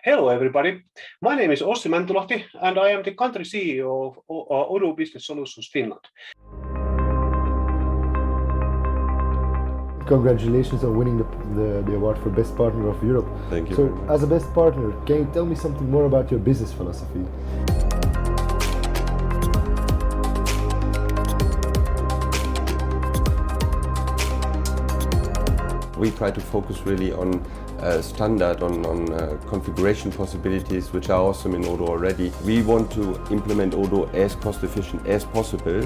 Hello, everybody. My name is Ossi Mäntylahti, and I am the country CEO of Odoo Business Solutions Finland. Congratulations on winning the award for Best Partner of Europe. Thank you. So, as a best partner, can you tell me something more about your business philosophy? We try to focus really on standard, on configuration possibilities, which are awesome in Odoo already. We want to implement Odoo as cost efficient as possible.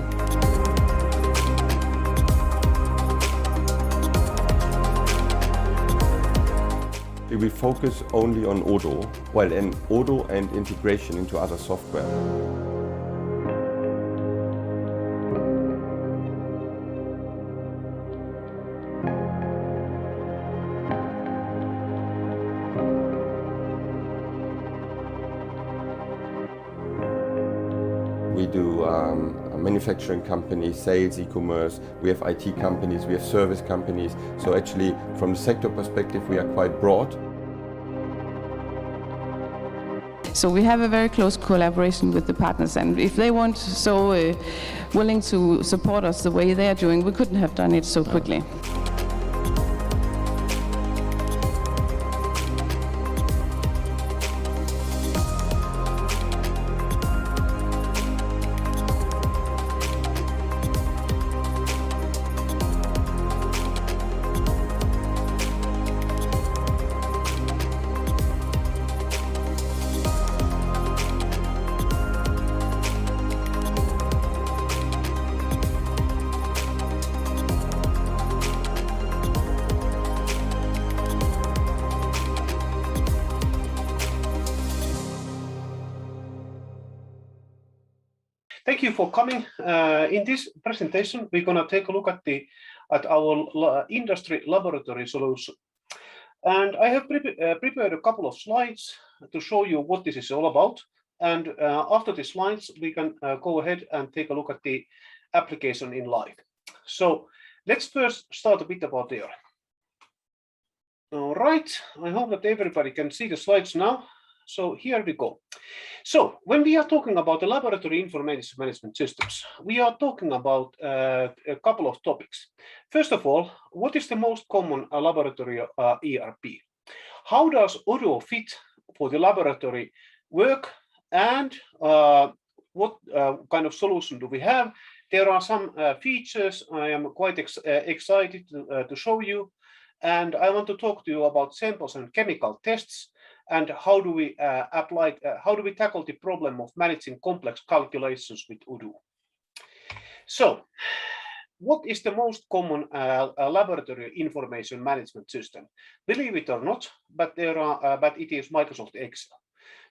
We focus only on Odoo, and Odoo and integration into other software. We do manufacturing companies, sales, e-commerce, we have IT companies, we have service companies. So actually, from the sector perspective, we are quite broad. So we have a very close collaboration with the partners, and if they weren't so willing to support us the way they are doing, we couldn't have done it so quickly. Thank you for coming. In this presentation, we're going to take a look at our industry laboratory solution. And I have prepared a couple of slides to show you what this is all about. And after the slides, we can go ahead and take a look at the application in live. So let's first start a bit about there. All right, I hope that everybody can see the slides now. So here we go. So when we are talking about the laboratory information management systems, we are talking about a couple of topics. First of all, what is the most common laboratory ERP? How does Odoo fit for the laboratory work, and what kind of solution do we have? There are some features I am quite excited to show you, and I want to talk to you about samples and chemical tests. And how do we tackle the problem of managing complex calculations with Odoo? So, what is the most common laboratory information management system? Believe it or not, but it is Microsoft Excel.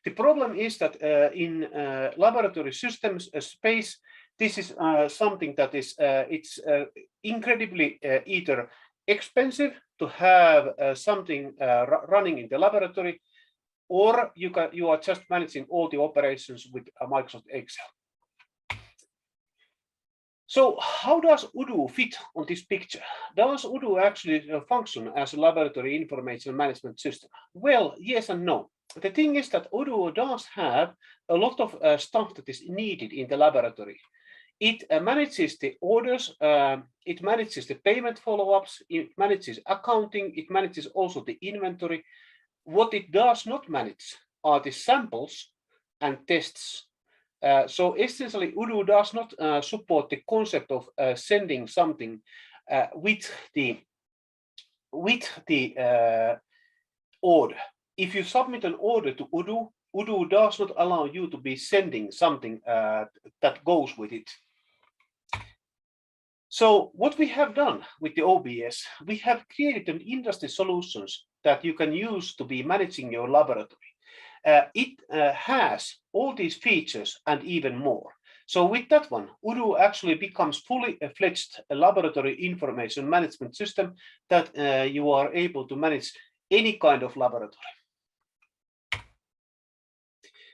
The problem is that in laboratory systems space, this is something that is incredibly either expensive to have something running in the laboratory, or you are just managing all the operations with Microsoft Excel. So how does Odoo fit on this picture? Does Odoo actually function as a laboratory information management system? Well, yes and no. The thing is that Odoo does have a lot of stuff that is needed in the laboratory. It manages the orders, it manages the payment follow-ups, it manages accounting, it manages also the inventory. What it does not manage are the samples and tests. So essentially, Odoo does not support the concept of sending something with the order. If you submit an order to Odoo, Odoo does not allow you to be sending something that goes with it. So what we have done with the OBS, we have created an industry solutions that you can use to be managing your laboratory. It has all these features and even more. So with that one, Odoo actually becomes fully fledged laboratory information management system that you are able to manage any kind of laboratory.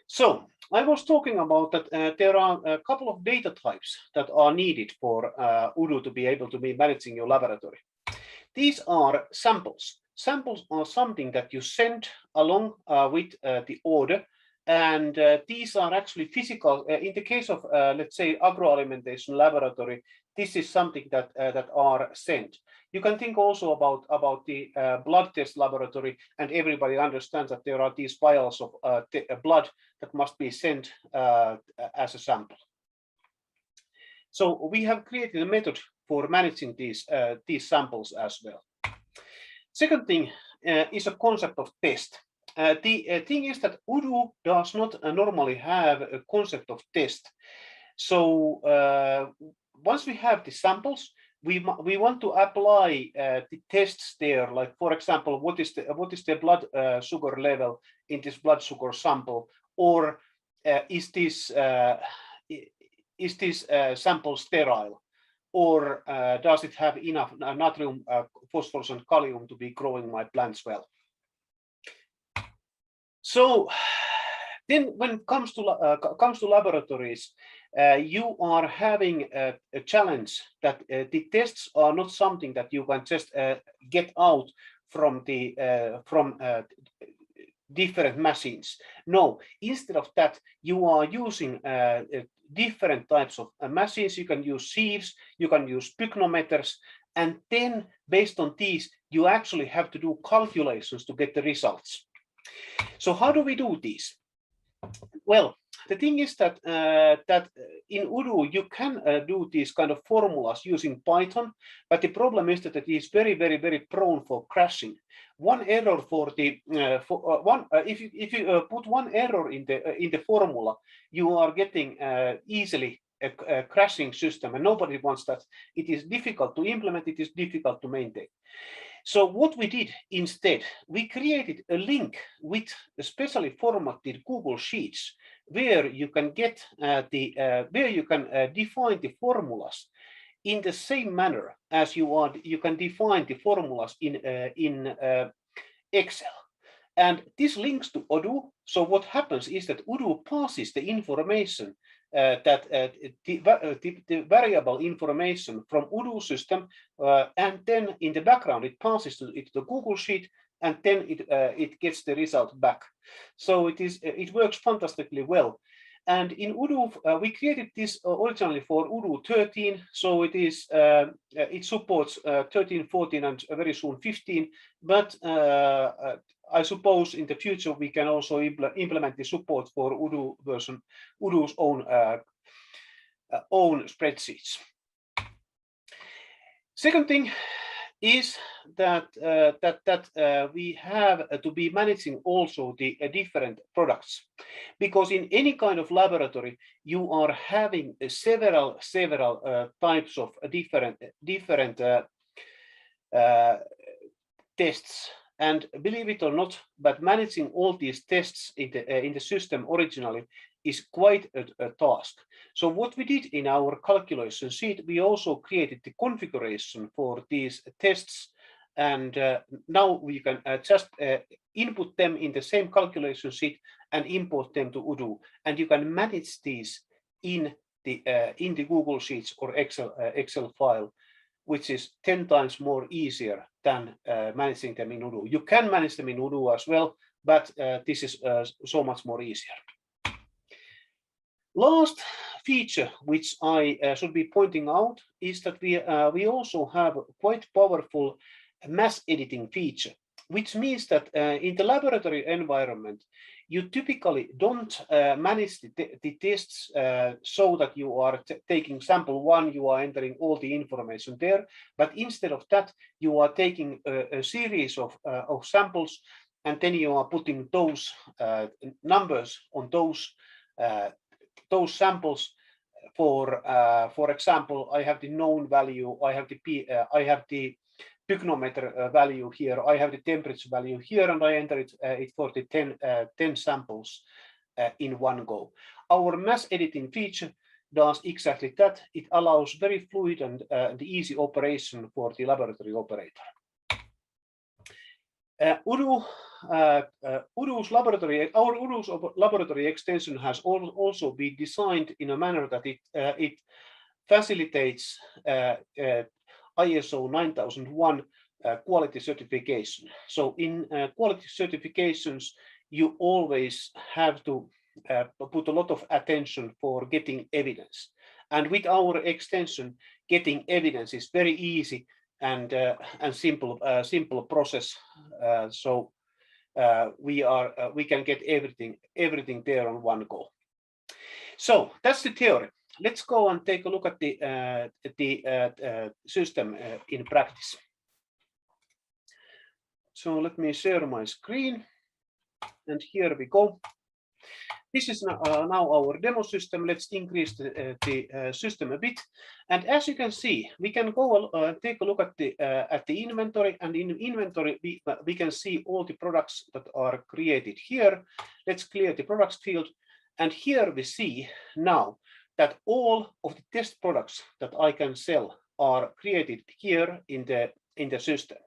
So I was talking about that there are a couple of data types that are needed for Odoo to be able to be managing your laboratory. These are samples. samples are something that you send along with the order, and these are actually physical. In the case of, let's say, agroalimentation laboratory, this is something that are sent. You can think also about the blood test laboratory, and everybody understands that there are these vials of blood that must be sent as a sample. So we have created a method for managing these samples as well. Second thing is a concept of test. The thing is that Odoo does not normally have a concept of test. So once we have the samples, we want to apply the tests there. Like, for example, what is the blood sugar level in this blood sugar sample, or is this sample sterile, or does it have enough natrium, phosphorus, and kalium to be growing my plants well? So then, when it comes to laboratories, you are having a challenge that the tests are not something that you can just get out from the different machines. No, instead of that, you are using different types of machines. You can use sieves, you can use pycnometers, and then based on these, you actually have to do calculations to get the results. So how do we do these? Well, the thing is that in Odoo you can do these kind of formulas using Python, but the problem is that it is very, very, very prone for crashing. One error for the if you put one error in the formula, you are getting easily a crashing system, and nobody wants that. It is difficult to implement. It is difficult to maintain. So what we did instead, we created a link with specially formatted Google Sheets, where you can get where you can define the formulas in the same manner as you can define the formulas in Excel. And this links to Odoo. So what happens is that Odoo passes the information that the variable information from Odoo system, and then in the background it passes to the Google Sheet, and then it gets the result back. So it works fantastically well. And in Odoo, we created this originally for Odoo 13, so it supports 13, 14, and very soon 15. But I suppose in the future we can also implement the support for Odoo version, Odoo's own spreadsheets. Second thing is that we have to be managing also the different products, because in any kind of laboratory you are having several types of different tests. And believe it or not, but managing all these tests in the system originally is quite a task. So what we did in our calculation sheet, we also created the configuration for these tests, and now we can just input them in the same calculation sheet and import them to Odoo, and you can manage these in the Google Sheets or Excel file, which is 10 times more easier than managing them in Odoo. You can manage them in Odoo as well, but this is so much more easier. Last feature which I should be pointing out is that we also have a quite powerful mass editing feature, which means that in the laboratory environment, you typically don't manage the tests so that you are taking sample one, you are entering all the information there, but instead of that, you are taking a series of samples, and then you are putting those numbers on those samples. For example, I have the known value, I have the pycnometer value here, I have the temperature value here, and I enter it for the 10 samples in one go. Our mass editing feature does exactly that. It allows very fluid and easy operation for the laboratory operator. Odoo's laboratory extension has also been designed in a manner that it facilitates ISO 9001 quality certification. So in quality certifications, you always have to put a lot of attention for getting evidence. And with our extension, getting evidence is very easy and simple process. So we can get everything there on one go. So that's the theory. Let's go and take a look at the system in practice. So let me share my screen, and here we go. This is now our demo system. Let's increase the system a bit. And as you can see, we can go take a look at the inventory, and in inventory we can see all the products that are created here. Let's clear the products field, and here we see now that all of the test products that I can sell are created here in the system.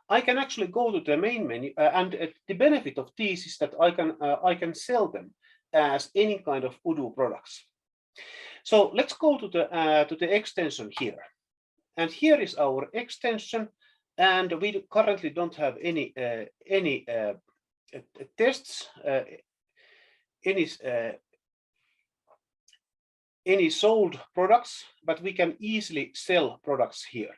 I can actually go to the main menu, and the benefit of these is that I can sell them as any kind of Odoo products. So let's go to the extension here, and here is our extension, and we currently don't have any tests, any sold products, but we can easily sell products here.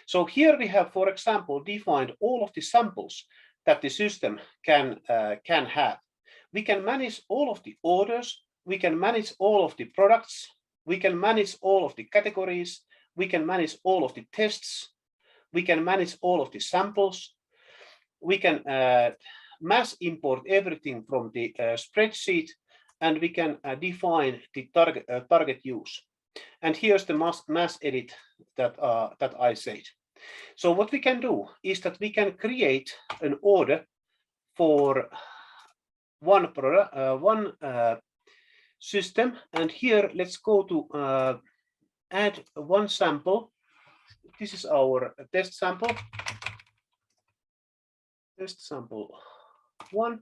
So here we have, for example, defined all of the samples that the system can have. We can manage all of the orders, we can manage all of the products, we can manage all of the categories, we can manage all of the tests, we can manage all of the samples, we can mass import everything from the spreadsheet, and we can define the target use. And here's the mass edit that I said. So what we can do is that we can create an order for one product, one system, and here let's go to add one sample. This is our test sample. Test sample 1.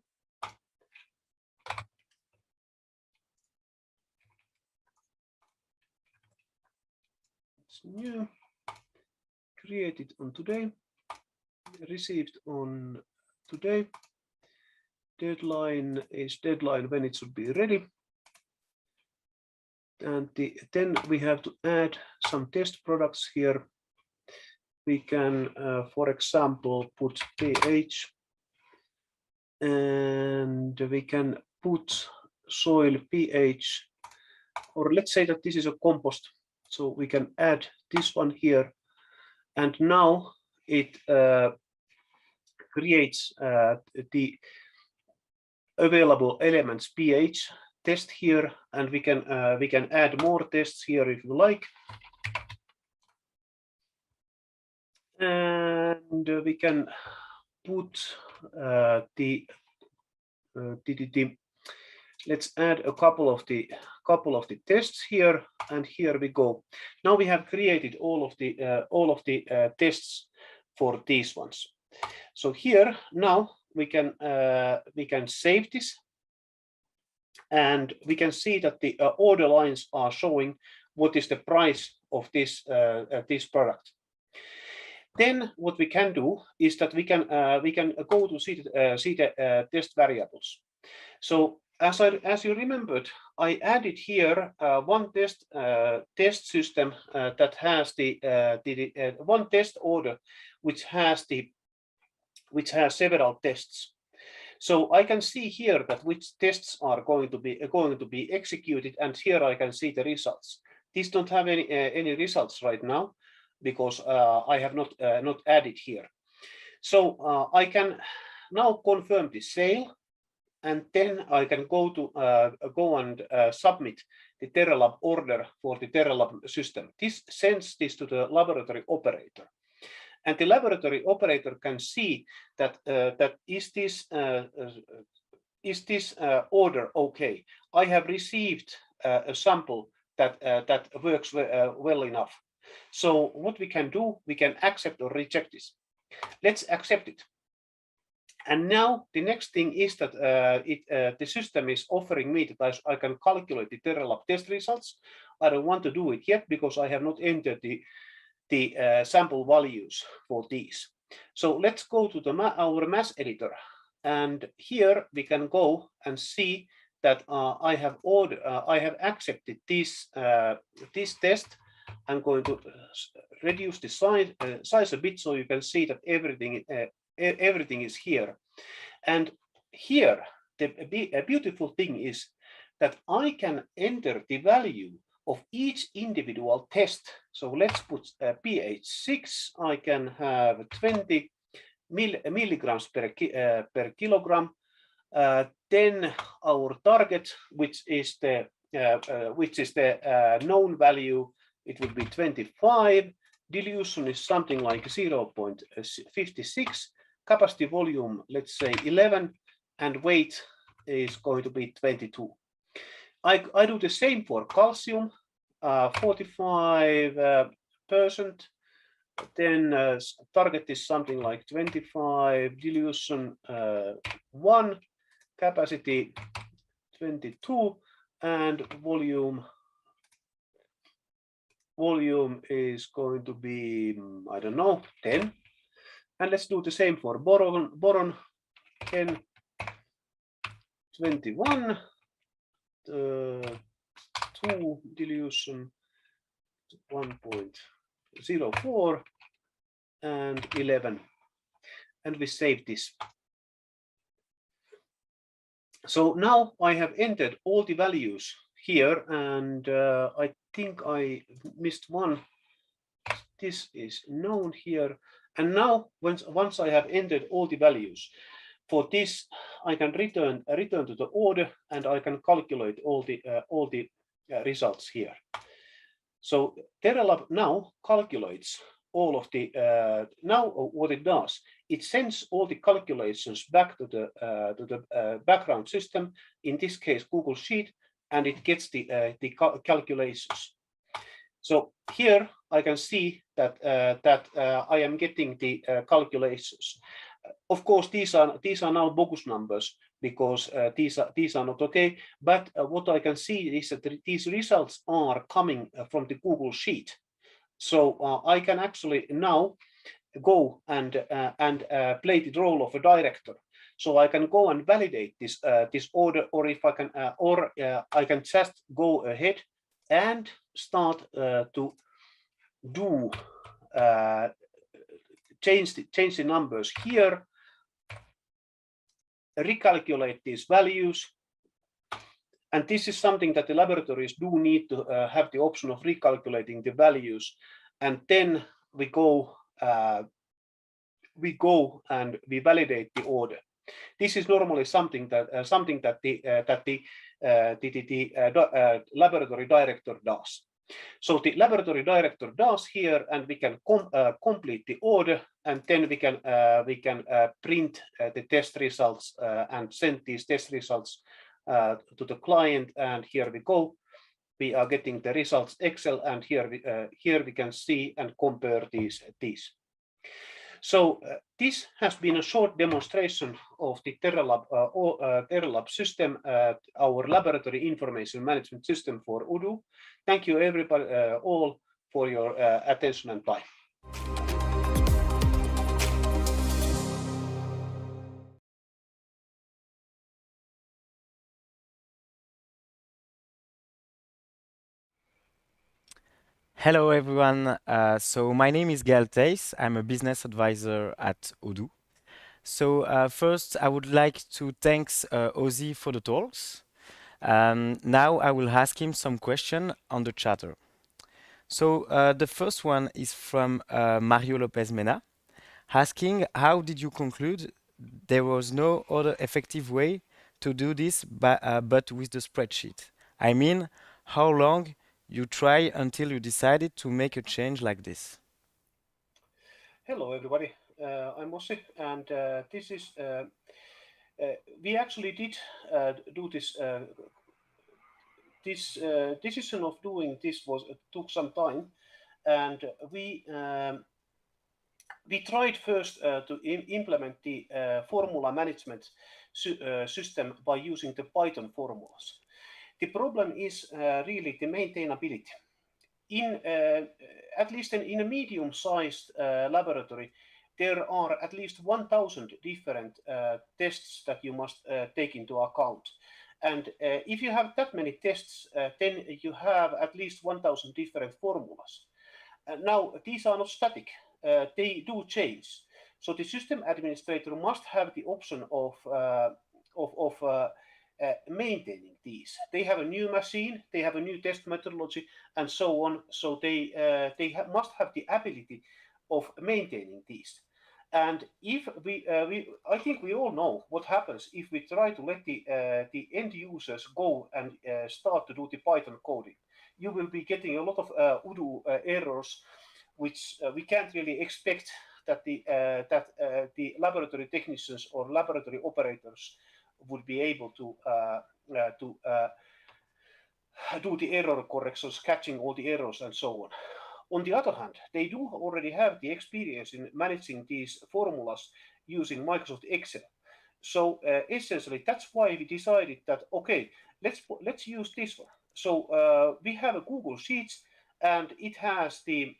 It's new, created on today, received on today. Deadline is deadline when it should be ready. And then we have to add some test products here. We can, for example, put pH, and we can put soil pH, or let's say that this is a compost. So we can add this one here, and now it creates the available elements pH test here, and we can add more tests here if you like, and we can put let's add a couple of the tests here, and here we go. Now we have created all of the tests for these ones. So here now we can save this, and we can see that the order lines are showing what is the price of this product. Then what we can do is that we can go to see the test variables. So as you remembered, I added here one test system that has the one test order which has several tests. So I can see here that which tests are going to be executed, and here I can see the results. These don't have any results right now because I have not added here. So I can now confirm the sale, and then I can go and submit the Terralab order for the Terralab system. This sends this to the laboratory operator, and the laboratory operator can see that is this order okay? I have received a sample that works well enough. So what we can do, we can accept or reject this. Let's accept it. And now the next thing is that the system is offering me that I can calculate the Terralab test results. I don't want to do it yet because I have not entered the sample values for these. So let's go to our mass editor, and here we can go and see that I have accepted this this test. I'm going to reduce the size a bit so you can see that everything is here. And here a beautiful thing is that I can enter the value of each individual test. So let's put pH 6. I can have 20 milligrams per kilogram. Then our target, which is the known value, it would be 25. Dilution is something like 0.56. Capacity volume, let's say 11, and weight is going to be 22. I do the same for calcium, 45%. Then target is something like 25, dilution 1, capacity 22, and volume is going to be, I don't know, 10. And let's do the same for boron 10, 21, 2, dilution 1.04, and 11. And we save this. So now I have entered all the values here, and I think I missed one. This is known here. And now once I have entered all the values, for this I can return to the order, and I can calculate all the results here. So Terralab now calculates all of the now what it does, it sends all the calculations back to the background system, in this case Google Sheet, and it gets the calculations. So here I can see that I am getting the calculations. Of course, these are now bogus numbers, because these are not okay. But what I can see is that these results are coming from the Google Sheet. So I can actually now go and play the role of a director. So I can go and validate this this order, or if I can, I can just go ahead and start to do change the numbers here, recalculate these values. And this is something that the laboratories do need to have the option of recalculating the values. And then we go and we validate the order. This is normally something that the laboratory director does. So the laboratory director does here, and we can complete the order, and then we can print the test results and send these test results to the client. And here we go. We are getting the results Excel, and here we can see and compare these. So this has been a short demonstration of the Terralab system, our laboratory information management system for Odoo. Thank you everybody, all, for your attention and time. Hello everyone, so my name is Gael Thijs. I'm a business advisor at Odoo. So first I would like to thank Ozzy for the talks. Now I will ask him some questions on the chatter. So the first one is from Mario Lopez Mena, asking how did you conclude there was no other effective way to do this but with the spreadsheet? I mean, how long you try until you decided to make a change like this? Hello everybody, I'm Ossi, and this is we actually did do this. This decision of doing this took some time, and we tried first to implement the formula management system by using the Python formulas. The problem is really the maintainability. In at least in a medium-sized laboratory, there are at least 1,000 different tests that you must take into account. And if you have that many tests, then you have at least 1,000 different formulas. Now, these are not static. They do change. So the system administrator must have the option of maintaining these. They have a new machine, they have a new test methodology, and so on. So they must have the ability of maintaining these. And if I think we all know what happens if we try to let the end users go and start to do the Python coding. You will be getting a lot of Odoo errors, which we can't really expect that the laboratory technicians or laboratory operators would be able to do the error corrections, catching all the errors and so on. On the other hand, they do already have the experience in managing these formulas using Microsoft Excel. So essentially, that's why we decided that, okay, let's use this one. So we have a Google Sheets, and it has the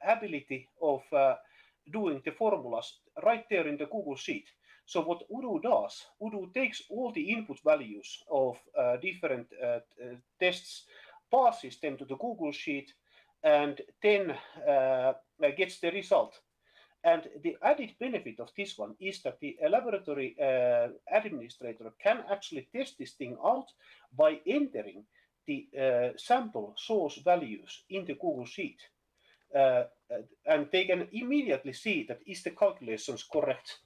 ability of doing the formulas right there in the Google Sheet. So what Odoo does, Odoo takes all the input values of different tests, passes them to the Google Sheet, and then gets the result. And the added benefit of this one is that the laboratory administrator can actually test this thing out by entering the sample source values in the Google Sheet. And they can immediately see that is the calculations correct.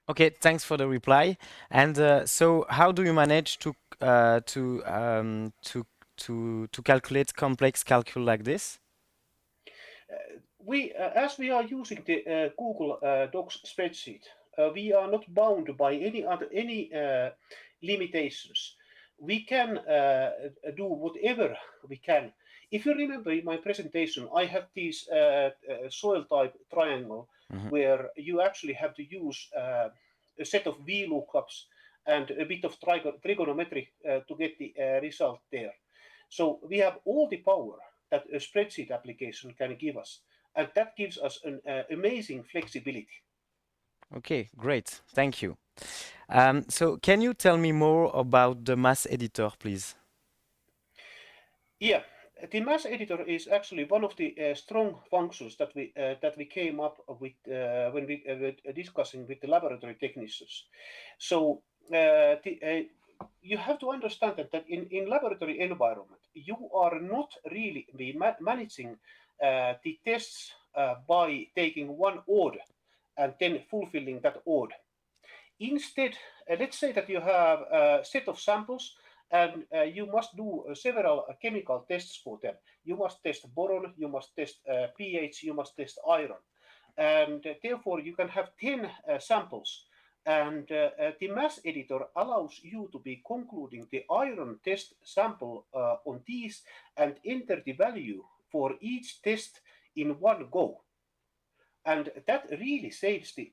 Okay, thanks for the reply. And so, how do you manage to calculate complex calcul like this? As we are using the Google Docs spreadsheet, we are not bound by any limitations. We can do whatever we can. If you remember in my presentation, I had this soil type triangle where you actually have to use a set of VLOOKUPs and a bit of trigonometry to get the result there. So we have all the power that a spreadsheet application can give us, and that gives us an amazing flexibility. Okay, great. Thank you. So can you tell me more about the mass editor, please? Yeah, the mass editor is actually one of the strong functions that we came up with when we were discussing with the laboratory technicians. So you have to understand that in laboratory environment, you are not really managing the tests by taking one order and then fulfilling that order. Instead, let's say that you have a set of samples and you must do several chemical tests for them. You must test boron, you must test pH, you must test iron. And therefore, you can have 10 samples. And the mass editor allows you to be concluding the iron test sample on these and enter the value for each test in one go. And that really saves the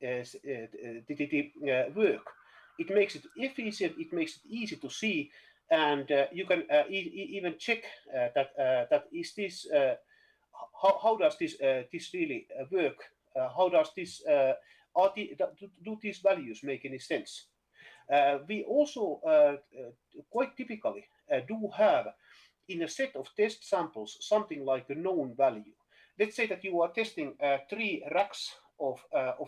work. It makes it efficient, it makes it easy to see, and you can even check that is this how does this really work? How does this do these values make any sense? We also quite typically do have in a set of test samples something like a known value. Let's say that you are testing 3 racks of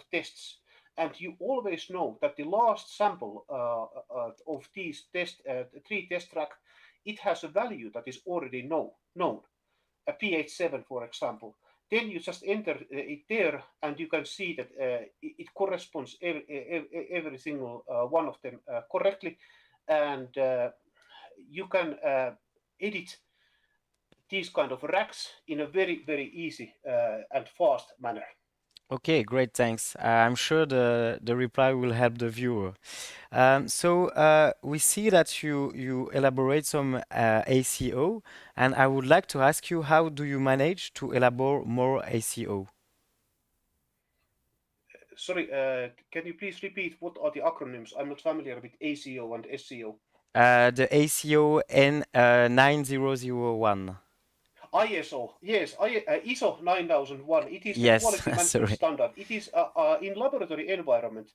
tests, and you always know that the last sample of these 3 test rack, it has a value that is already known, a pH 7, for example. Then you just enter it there, and you can see that it corresponds every single one of them correctly, and you can edit these kind of racks in a very, very easy and fast manner. Okay, great, thanks. I'm sure the reply will help the viewer. So we see that you elaborate some ACO, and I would like to ask you, how do you manage to elaborate more ACO? Sorry, can you please repeat what are the acronyms? I'm not familiar with ACO and SCO. The ACO N9001. ISO, yes, ISO 9001. It is the Yes, quality management sorry. standard. It is in laboratory environment.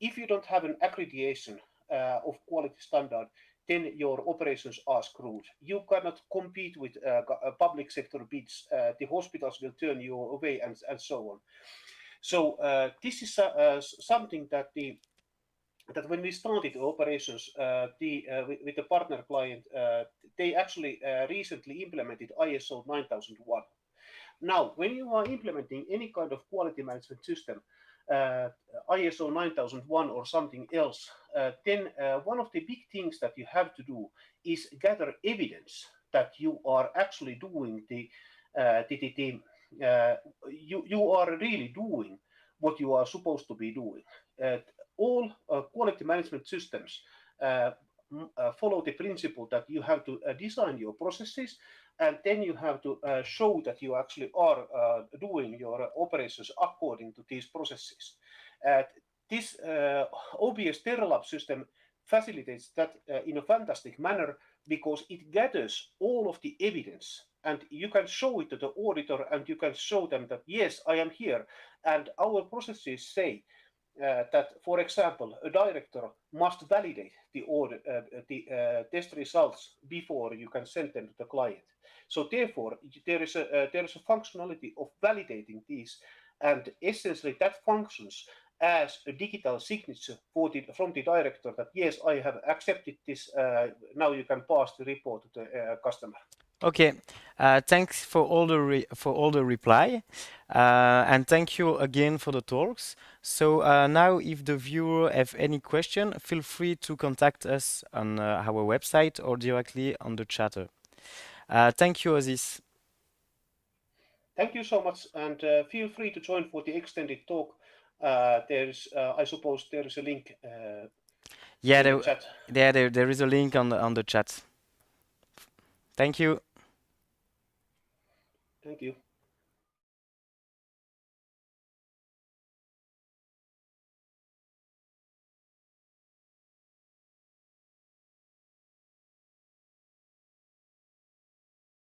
If you don't have an accreditation of quality standard, then your operations are screwed. You cannot compete with public sector bids. The hospitals will turn you away, and so on. So this is something that when we started operations with the partner client, they actually recently implemented ISO 9001. Now, when you are implementing any kind of quality management system, ISO 9001 or something else, then one of the big things that you have to do is gather evidence that you are actually doing you are really doing what you are supposed to be doing. All quality management systems follow the principle that you have to design your processes, and then you have to show that you actually are doing your operations according to these processes. This OBS Terralab system facilitates that in a fantastic manner, because it gathers all of the evidence, and you can show it to the auditor, and you can show them that, yes, I am here, and our processes say that, for example, a director must validate the test results before you can send them to the client. So therefore, there is a functionality of validating these, and essentially that functions as a digital signature from the director that, yes, I have accepted this. Now you can pass the report to the customer. Okay, thanks for all the reply, and thank you again for the talks. So now, if the viewer have any question, feel free to contact us on our website or directly on the chatter. Thank you, Aziz. Thank you so much, and feel free to join for the extended talk. I suppose there is a link. Yeah, in the chat. there is a link on the chat. Thank you. Thank you.